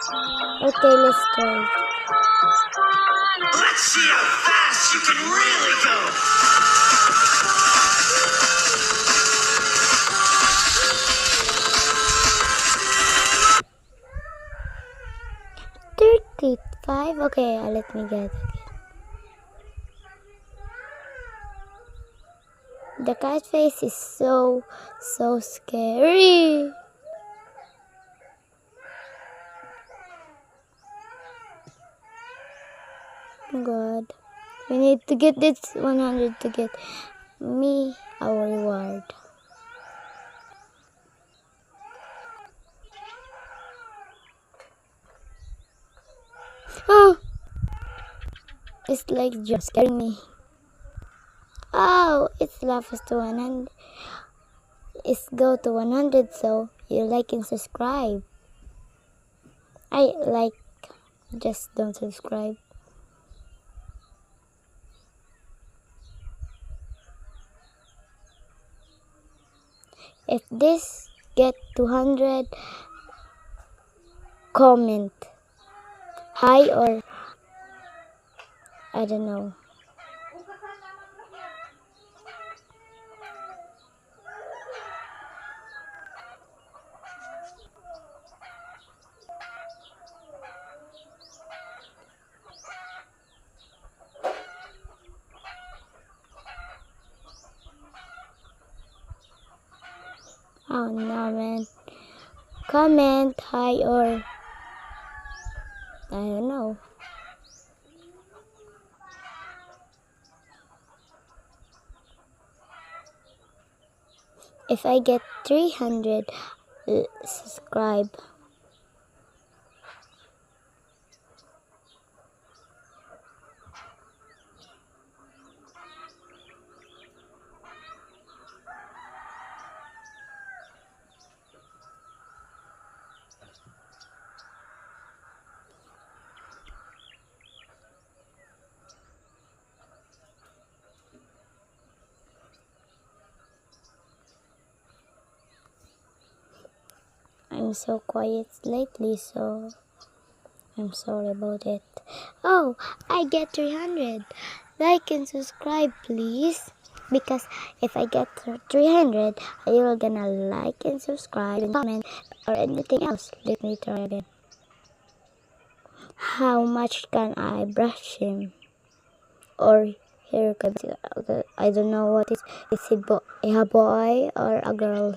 Okay, let's try. Let's see how fast you can really go. 35. Okay, let me get it. The cat face is so scary. God, we need to get this 100 to get me our reward. Oh, it's like just scaring me. Oh, it's levels to 100. It's go to 100, so you like and subscribe. I like, just don't subscribe. If this get 200, comment hi or I don't know. Oh no, man. Comment hi or I don't know. If I get 300 subscribe. I'm so quiet lately, so I'm sorry about it. Oh, I get 300. Like and subscribe, please. Because if I get 300, you're gonna like and subscribe and comment or anything else. Let me try again. How much can I brush him? Or here comes, I don't know what is he a boy or a girl?